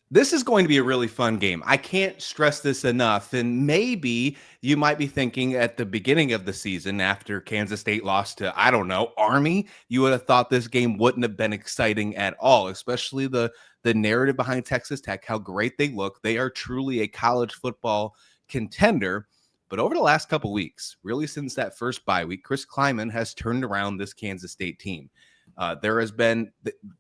This is going to be a really fun game. I can't stress this enough. And maybe you might be thinking at the beginning of the season, after Kansas State lost to, I don't know, Army, you would have thought this game wouldn't have been exciting at all, especially the narrative behind Texas Tech, how great they look. They are truly a college football contender. But over the last couple weeks, really since that first bye week, Chris Klieman has turned around this Kansas State team. There has been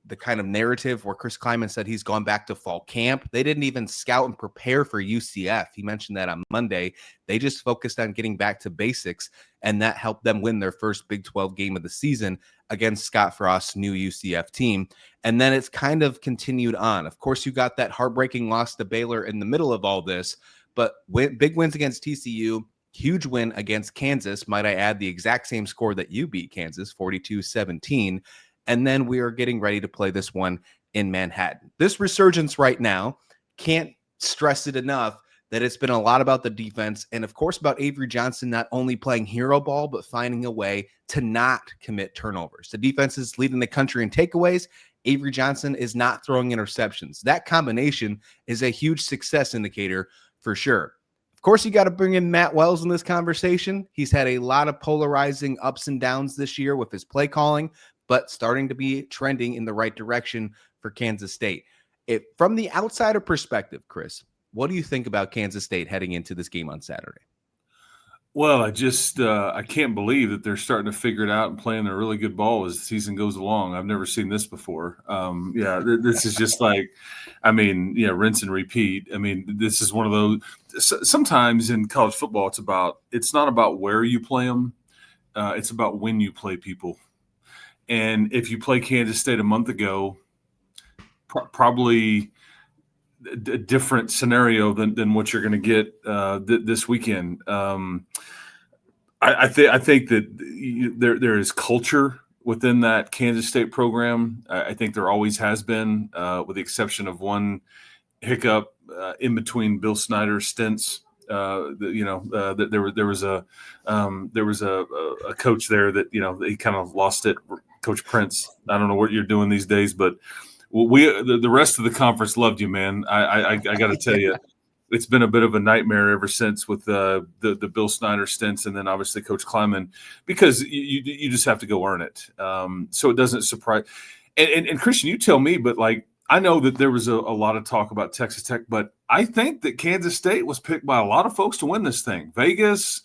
the kind of narrative where Chris Klieman said he's gone back to fall camp. They didn't even scout and prepare for UCF. He mentioned that on Monday. They just focused on getting back to basics, and that helped them win their first Big 12 game of the season against Scott Frost's new UCF team. And then it's kind of continued on. Of course, you got that heartbreaking loss to Baylor in the middle of all this, but big wins against TCU, huge win against Kansas. Might I add the exact same score that you beat Kansas, 42-17. And then we are getting ready to play this one in Manhattan. This resurgence right now, can't stress it enough that it's been a lot about the defense and, of course, about Avery Johnson not only playing hero ball, but finding a way to not commit turnovers. The defense is leading the country in takeaways. Avery Johnson is not throwing interceptions. That combination is a huge success indicator for sure. Of course, you got to bring in Matt Wells in this conversation. He's had a lot of polarizing ups and downs this year with his play calling, but starting to be trending in the right direction for Kansas State. From the outsider perspective, Chris, what do you think about Kansas State heading into this game on Saturday? Well, I can't believe that they're starting to figure it out and playing a really good ball as the season goes along. I've never seen this before. This is just like, rinse and repeat. I mean, this is one of those. Sometimes in college football, it's not about where you play them. It's about when you play people. And if you play Kansas State a month ago, probably a different scenario than what you're going to get this weekend. I think that there is culture within that Kansas State program. I think there always has been, with the exception of one hiccup in between Bill Snyder's stints. There was a coach there that he kind of lost it. Coach Prince. I don't know what you're doing these days, but the rest of the conference loved you, man. I got to tell you, it's been a bit of a nightmare ever since with the Bill Snyder stints, and then obviously Coach Klieman, because you just have to go earn it. So it doesn't surprise. And Christian, you tell me, but like I know that there was a lot of talk about Texas Tech, but I think that Kansas State was picked by a lot of folks to win this thing. Vegas.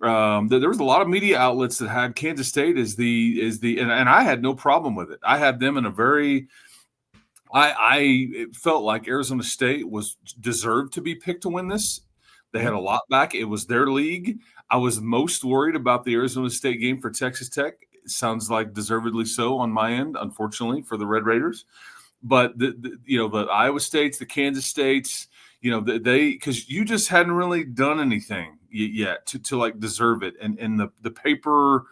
There was a lot of media outlets that had Kansas State as and I had no problem with it. I had them in a very it felt like Arizona State was deserved to be picked to win this. They had a lot back. It was their league. I was most worried about the Arizona State game for Texas Tech. It sounds like deservedly so on my end, unfortunately, for the Red Raiders. But the Iowa States, the Kansas States, because you just hadn't really done anything yet to like deserve it. And the paper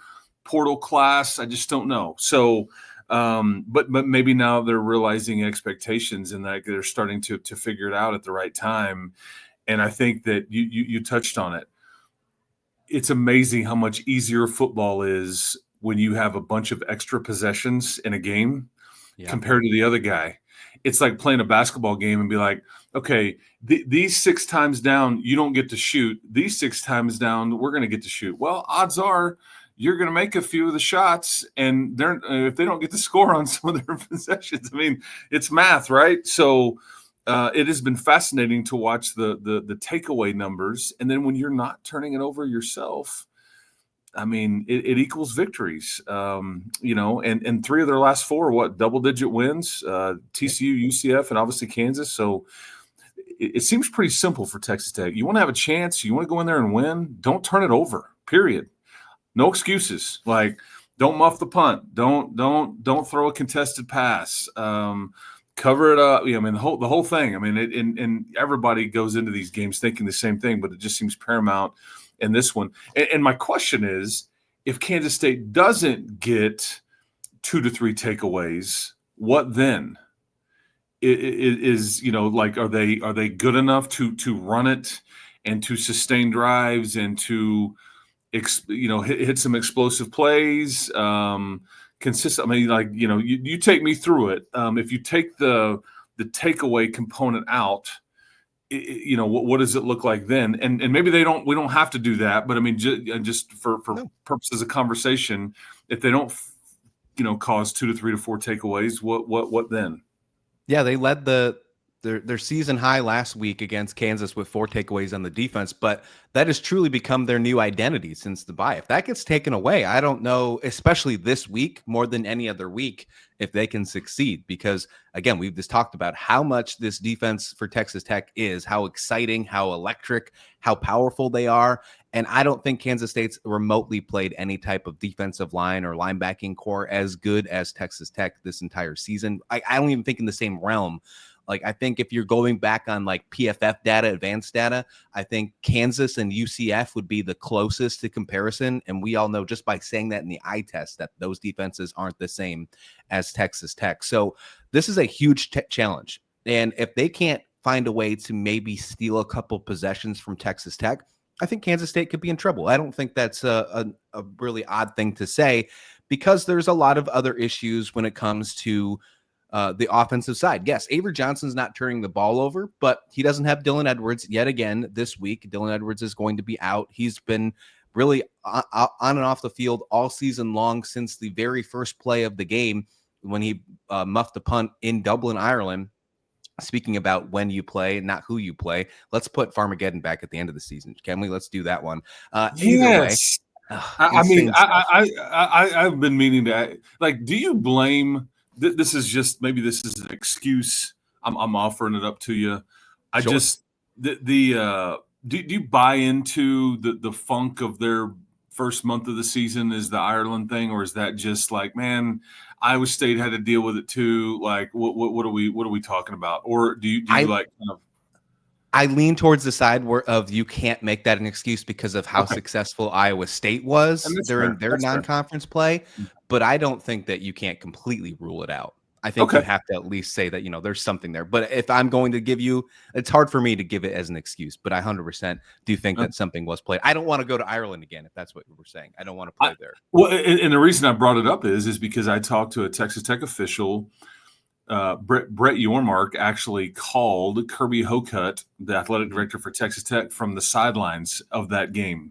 portal class, I just don't know. So, but maybe now they're realizing expectations and that they're starting to figure it out at the right time. And I think that you touched on it. It's amazing how much easier football is when you have a bunch of extra possessions in a game compared to the other guy. It's like playing a basketball game and be like, okay, these 6 times down, you don't get to shoot. These 6 times down, we're going to get to shoot. Well, odds are you're going to make a few of the shots, and if they don't get to score on some of their possessions, I mean, it's math, right? So it has been fascinating to watch the takeaway numbers. And then when you're not turning it over yourself, I mean, it equals victories, and 3 of their last 4 are double-digit wins, TCU, UCF, and obviously Kansas. So it seems pretty simple for Texas Tech. You want to have a chance, you want to go in there and win, don't turn it over, period. No excuses. Like, don't muff the punt. Don't throw a contested pass. Cover it up. I mean, the whole thing. I mean, and everybody goes into these games thinking the same thing, but it just seems paramount in this one. And my question is, if Kansas State doesn't get 2 to 3 takeaways, what then? Are they good enough to run it and to sustain drives and to hit some explosive plays, consistent? I mean, you take me through it. If you take the the takeaway component out, what does it look like then? And maybe we don't have to do that, but I mean, just for purposes of conversation, if they don't, cause 2 to 3 to 4 takeaways, what then? Yeah, they led their season high last week against Kansas with 4 takeaways on the defense, but that has truly become their new identity since the bye. If that gets taken away, I don't know, especially this week more than any other week, if they can succeed. Because again, we've just talked about how much this defense for Texas Tech is, how exciting, how electric, how powerful they are. And I don't think Kansas State's remotely played any type of defensive line or linebacking core as good as Texas Tech this entire season. I don't even think in the same realm. Like, I think if you're going back on like PFF data, advanced data, I think Kansas and UCF would be the closest to comparison. And we all know just by saying that in the eye test that those defenses aren't the same as Texas Tech. So this is a huge challenge. And if they can't find a way to maybe steal a couple possessions from Texas Tech, I think Kansas State could be in trouble. I don't think that's a really odd thing to say, because there's a lot of other issues when it comes to the offensive side. Yes, Avery Johnson's not turning the ball over, but he doesn't have Dylan Edwards yet again this week. Dylan Edwards is going to be out. He's been really on and off the field all season long since the very first play of the game when he muffed a punt in Dublin, Ireland. Speaking about when you play, not who you play, let's put Farmageddon back at the end of the season. Can we? Let's do that one. Either way. I've been meaning to, like, do you blame – this is an excuse. I'm offering it up to you. Sure. Do you buy into the funk of their first month of the season is the Ireland thing, or is that just like, man, Iowa State had to deal with it too? Like, what are we talking about? Or do you like kind of? I lean towards the side of you can't make that an excuse because of how successful Iowa State was during their non-conference play, but I don't think that you can't completely rule it out. I think you have to at least say that, there's something there. But if I'm going to give you, it's hard for me to give it as an excuse, but I 100% do think that something was played. I don't want to go to Ireland again, if that's what we're saying. I don't want to play there. Well, and the reason I brought it up is because I talked to a Texas Tech official. Brett Yormark actually called Kirby Hocutt, the athletic director for Texas Tech, from the sidelines of that game.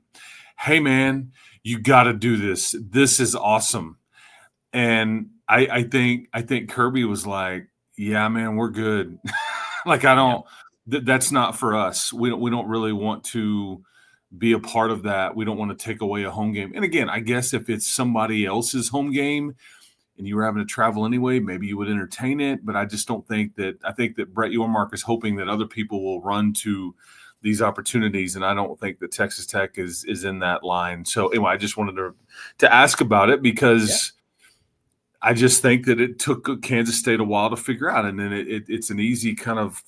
Hey, man, you got to do this. This is awesome. And I think Kirby was like, yeah, man, we're good. Like, that's not for us. We don't really want to be a part of that. We don't want to take away a home game. And again, I guess if it's somebody else's home game and you were having to travel anyway, maybe you would entertain it. But I just don't think that – I think that Brett Yormark is hoping that other people will run to these opportunities, and I don't think that Texas Tech is in that line. So anyway, I just wanted to ask about it because I just think that it took Kansas State a while to figure out, and then it's an easy kind of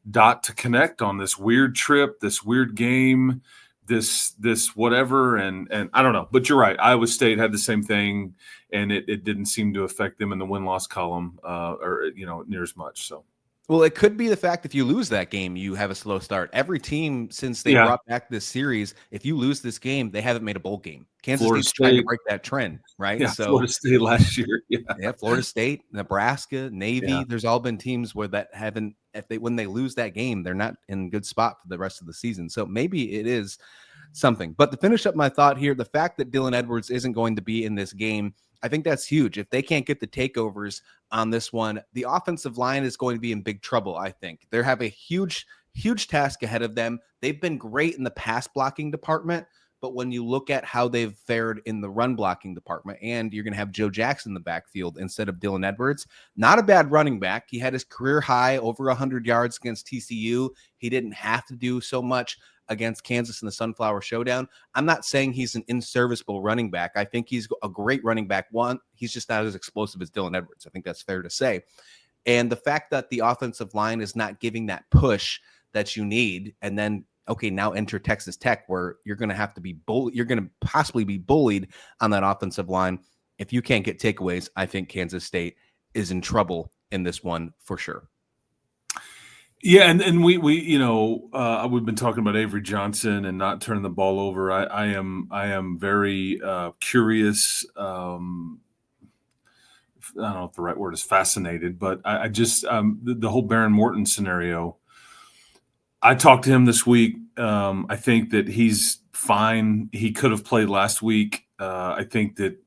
dot to connect on this weird trip, this weird game, this whatever, and I don't know. But you're right. Iowa State had the same thing, and it didn't seem to affect them in the win-loss column near as much. So. Well, it could be the fact if you lose that game, you have a slow start. Every team since they brought back this series, if you lose this game, they haven't made a bowl game. Kansas State's trying to break that trend, right? Yeah, so Florida State last year. Yeah, Florida State, Nebraska, Navy. Yeah. There's all been teams where that haven't. When they lose that game, they're not in a good spot for the rest of the season. So maybe it is something. But to finish up my thought here, the fact that Dylan Edwards isn't going to be in this game, I think that's huge. If they can't get the takeovers on this one, the offensive line is going to be in big trouble, I think. They have a huge task ahead of them. They've been great in the pass blocking department, but when you look at how they've fared in the run blocking department, and you're going to have Joe Jackson in the backfield instead of Dylan Edwards, not a bad running back. He had his career high over 100 yards against TCU. He didn't have to do so much against Kansas in the Sunflower Showdown. I'm not saying he's an inserviceable running back. I think he's a great running back. One, he's just not as explosive as Dylan Edwards. I think that's fair to say. And the fact that the offensive line is not giving that push that you need, and then, okay, now enter Texas Tech, where you're going to have to be you're going to possibly be bullied on that offensive line. If you can't get takeaways, I think Kansas State is in trouble in this one for sure. Yeah, and we've been talking about Avery Johnson and not turning the ball over. I am very curious I don't know if the right word is fascinated, but I just the whole Baron Morton scenario. I talked to him this week. I think that he's fine. He could have played last week. I think that,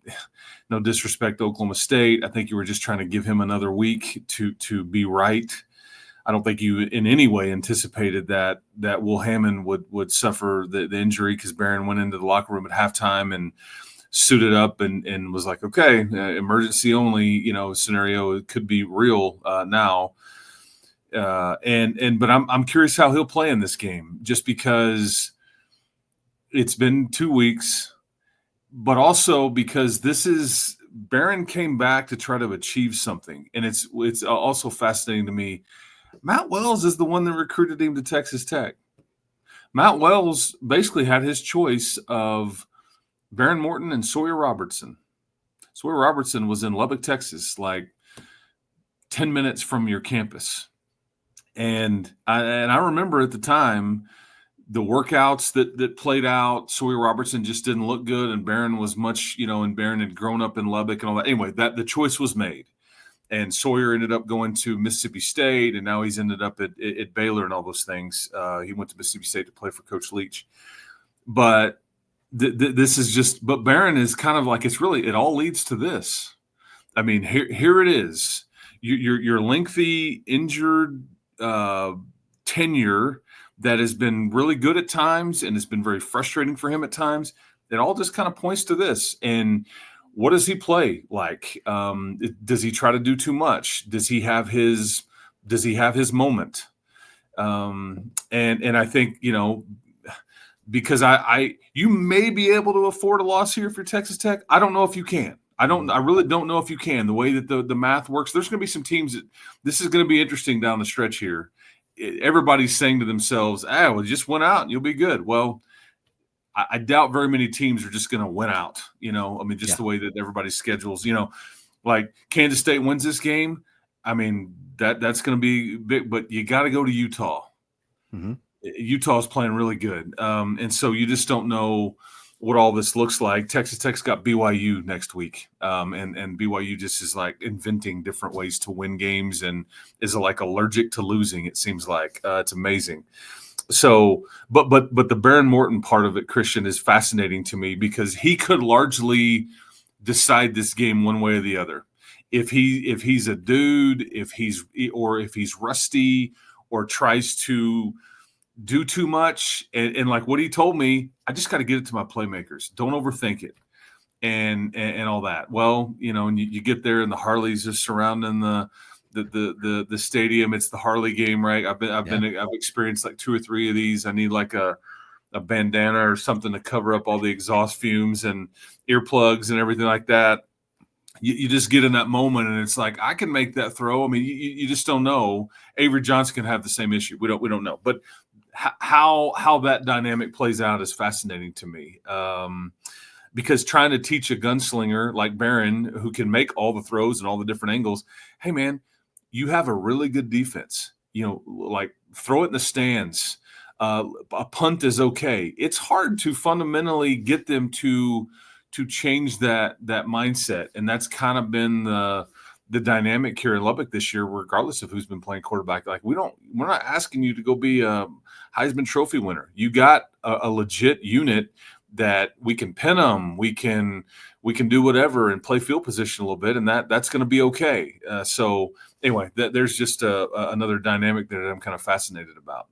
no disrespect to Oklahoma State, I think you were just trying to give him another week to be right. I don't think you in any way anticipated that Will Hammond would suffer the injury, because Barron went into the locker room at halftime and suited up and was like, okay, emergency only, scenario. It could be real now. But I'm curious how he'll play in this game, just because it's been 2 weeks, but also because Barron came back to try to achieve something. And it's also fascinating to me. Matt Wells is the one that recruited him to Texas Tech. Matt Wells basically had his choice of Baron Morton and Sawyer Robertson. Sawyer Robertson was in Lubbock, Texas, like 10 minutes from your campus. And I remember at the time the workouts that played out. Sawyer Robertson just didn't look good, and Barron was much, and Barron had grown up in Lubbock and all that. Anyway, that the choice was made, and Sawyer ended up going to Mississippi State, and now he's ended up at Baylor and all those things. He went to Mississippi State to play for Coach Leach, but this is just. But Barron is kind of like, it all leads to this. I mean, here it is. Your lengthy injured tenure that has been really good at times and has been very frustrating for him at times. It all just kind of points to this. And what does he play like? Does he try to do too much? Does he have his moment? And I think, because you may be able to afford a loss here for Texas Tech. I don't know if you can. I really don't know if you can. The way that the math works, there's going to be some teams that this is going to be interesting down the stretch here. Everybody's saying to themselves, well, just win out and you'll be good. Well, I doubt very many teams are just going to win out. The way that everybody's schedules, like Kansas State wins this game. I mean, that's going to be big, but you got to go to Utah. Mm-hmm. Utah's playing really good. And so you just don't know what all this looks like. Texas Tech's got BYU next week. And BYU just is like inventing different ways to win games and is like allergic to losing. It seems like it's amazing. So, but the Baron Morton part of it, Christian, is fascinating to me because he could largely decide this game one way or the other. If he's a dude, if he's rusty or tries to do too much, and like what he told me, I just got to get it to my playmakers. Don't overthink it, and all that. Well, and you get there, and the Harleys are surrounding the stadium. It's the Harley game, right? I've experienced like 2 or 3 of these. I need like a bandana or something to cover up all the exhaust fumes and earplugs and everything like that. You just get in that moment, and it's like, I can make that throw. I mean, you just don't know. Avery Johnson can have the same issue. We don't know, but how that dynamic plays out is fascinating to me. Because trying to teach a gunslinger like Barron, who can make all the throws and all the different angles, hey man, you have a really good defense. Like throw it in the stands. A punt is okay. It's hard to fundamentally get them to change that mindset, and that's kind of been the dynamic here in Lubbock this year, regardless of who's been playing quarterback. Like we're not asking you to go be a Heisman Trophy winner. You got a legit unit that we can pin them, we can do whatever and play field position a little bit, and that's going to be okay. So anyway, there's just another dynamic that I'm kind of fascinated about.